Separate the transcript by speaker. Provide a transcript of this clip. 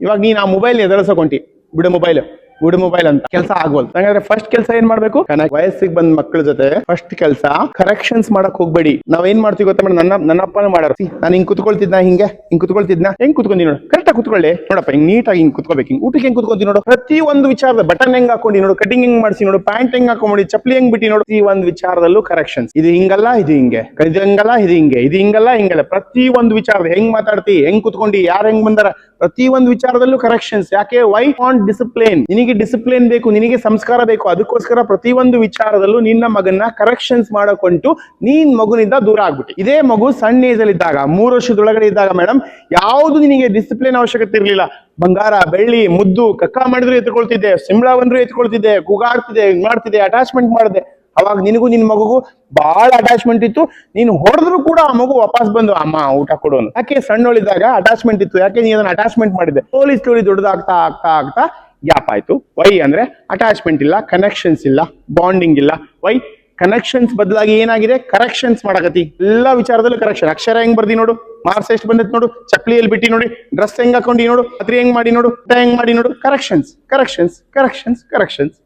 Speaker 1: ಇವಾಗ ನೀನ್ ಆ ಮೊಬೈಲ್ ಎದುರಿಸಕೊಂಟಿ ಬಿಡು ಮೊಬೈಲ್ ಅಂತ ಕೆಲಸ ಆಗ್ವಲ್. ಹಾಗಾದ್ರೆ ಫಸ್ಟ್ ಕೆಲಸ ಏನ್ ಮಾಡ್ಬೇಕು? ವಯಸ್ಸಿಗೆ ಬಂದ್ ಮಕ್ಕಳ ಜೊತೆ ಫಸ್ಟ್ ಕೆಲಸ ಕರೆಕ್ಷನ್ಸ್ ಮಾಡಕ್ ಹೋಗ್ಬೇಡಿ. ನಾವ್ ಏನ್ ಮಾಡ್ತೀವಿ ಗೊತ್ತಾ ಮೇಡಮ್, ನನ್ನ ಅಪ್ಪನ ಮಾಡೋರು. ನಾನು ಹಿಂಗ್ ಕುತ್ಕೊಳ್ತಿದ್ನ, ಹೆಂಗ್ ಕುತ್ಕೊಂಡಿ ನೋಡು, ಕರೆಕ್ಟ್ ಆಗಿ ಕುತ್ಕೊಳ್ಳಿ ನೋಡಪ್ಪ, ಹಿಂಗ್ ನೀಟಾಗಿ ಹಿಂಗ್ ಕುತ್ಕೋಬೇಕು, ಹಿಂಗ್ ಊಟಕ್ಕೆ ಹೆಂಗ್ ಕುತ್ಕೊಂತೀನಿ ನೋಡು, ಪ್ರತಿ ಒಂದು ವಿಚಾರದ ಬಟನ್ ಹೆಂಗ್ ಹಾಕೊಂಡಿ ನೋಡು, ಕಟಿಂಗ್ ಹೆಂಗ್ ಮಾಡಿಸಿ ನೋಡು, ಪ್ಯಾಂಟ್ ಹೆಂಗ್ ಹಾಕೊಂಡಿ, ಚಪ್ಪಲಿ ಹೆಂಗ್ ಬಿಟ್ಟಿ ನೋಡು, ಈ ಒಂದು ವಿಚಾರದಲ್ಲೂ ಕರೆಕ್ಷನ್ಸ್. ಇದು ಹಿಂಗಲ್ಲ, ಇದು ಹಿಂಗೆ, ಇದು ಹಂಗಲ್ಲ, ಇದು ಹಿಂಗೆ, ಇದು ಹಿಂಗಲ್ಲ, ಹಿಂಗಲ್ಲ, ಪ್ರತಿ ಒಂದು ವಿಚಾರದ ಹೆಂಗ್ ಮಾತಾಡ್ತಿ, ಹೆಂಗ್ ಕುತ್ಕೊಂಡಿ, ಯಾರು ಹೆಂಗ್ ಬಂದಾರ, ಪ್ರತಿ ಒಂದು ವಿಚಾರದಲ್ಲೂ ಕರೆಕ್ಷನ್ಸ್. ಯಾಕೆ? Why on discipline. ನಿನಗೆ ಡಿಸಿಪ್ಲಿನ್ ಬೇಕು, ನಿನಗೆ ಸಂಸ್ಕಾರ ಬೇಕು. ಅದಕ್ಕೋಸ್ಕರ ಪ್ರತಿ ಒಂದು ವಿಚಾರದಲ್ಲೂ ನಿನ್ನ ಮಗನ್ನ ಕರೆಕ್ಷನ್ಸ್ ಮಾಡಕೊಂಟು ನೀನ್ ಮಗುನಿಂದ ದೂರ ಆಗ್ಬಿಟ್ಟು. ಇದೇ ಮಗು ಸಣ್ಣ ಏಜ್ ಅಲ್ಲಿ ಇದ್ದಾಗ, 3 ವರ್ಷದೊಳಗಡೆ ಇದ್ದಾಗ ಮೇಡಮ್, ಯಾವುದು ನಿನಗೆ ಡಿಸಿಪ್ಲಿನ್ ಅವಶ್ಯಕತೆ ಇರಲಿಲ್ಲ. ಬಂಗಾರ, ಬೆಳ್ಳಿ, ಮುದ್ದು, ಕಕ್ಕ ಮಾಡಿದ್ರು ಎತ್ಕೊಳ್ತಿದ್ದೆ, ಸಿಂಬಳ ಬಂದ್ರು ಎತ್ಕೊಳ್ತಿದ್ದೆ, ಕೂಗಾಡ್ತಿದ್ದೆ, ಮಾಡ್ತಿದ್ದೆ, ಅಟ್ಯಾಚ್ಮೆಂಟ್ ಮಾಡಿದೆ. ಅವಾಗ ನಿನಗೂ ನಿನ್ ಮಗುಗೂ ಬಹಳ ಅಟ್ಯಾಚ್ಮೆಂಟ್ ಇತ್ತು. ನೀನು ಹೊಡೆದ್ರು ಕೂಡ ಆ ಮಗು ವಾಪಸ್ ಬಂದು ಅಮ್ಮ ಊಟ ಕೊಡೋನು. ಯಾಕೆ? ಸಣ್ಣೊಳಿದ್ದಾಗ ಅಟ್ಯಾಚ್ಮೆಂಟ್ ಇತ್ತು. ಯಾಕೆ? ನೀ ಅದನ್ನ ಅಟ್ಯಾಚ್ಮೆಂಟ್ ಮಾಡಿದ್ದೆ. ಸ್ಲೋಲಿ ದೊಡ್ಡದಾಗ್ತಾ ಆಗ್ತಾ ಆಗ್ತಾ ಗ್ಯಾಪ್ ಆಯ್ತು. ವೈ ಅಂದ್ರೆ ಅಟ್ಯಾಚ್ಮೆಂಟ್ ಇಲ್ಲ, ಕನೆಕ್ಷನ್ಸ್ ಇಲ್ಲ, ಬಾಂಡಿಂಗ್ ಇಲ್ಲ. ವೈ? ಕನೆಕ್ಷನ್ಸ್ ಬದಲಾಗಿ ಏನಾಗಿದೆ? ಕರೆಕ್ಷನ್ಸ್ ಮಾಡಕತ್ತಿ. ಎಲ್ಲ ವಿಚಾರದಲ್ಲೂ ಕರೆಕ್ಷನ್. ಅಕ್ಷರ ಹೆಂಗ್ ಬರ್ದಿ ನೋಡು, ಮಾರ್ಕ್ಸ್ ಎಷ್ಟು ಬಂದೈತ್ ನೋಡು, ಚಪ್ಪಲಿಯಲ್ಲಿ ಬಿಟ್ಟಿ ನೋಡಿ, ಡ್ರೆಸ್ ಹೆಂಗ್ ಹಾಕೊಂಡಿ ನೋಡು, ರಾತ್ರಿ ಹೆಂಗ್ ಮಾಡಿ ನೋಡು, ಹೆಂಗ್ ಮಾಡಿ ನೋಡು. ಕರೆಕ್ಷನ್ಸ್.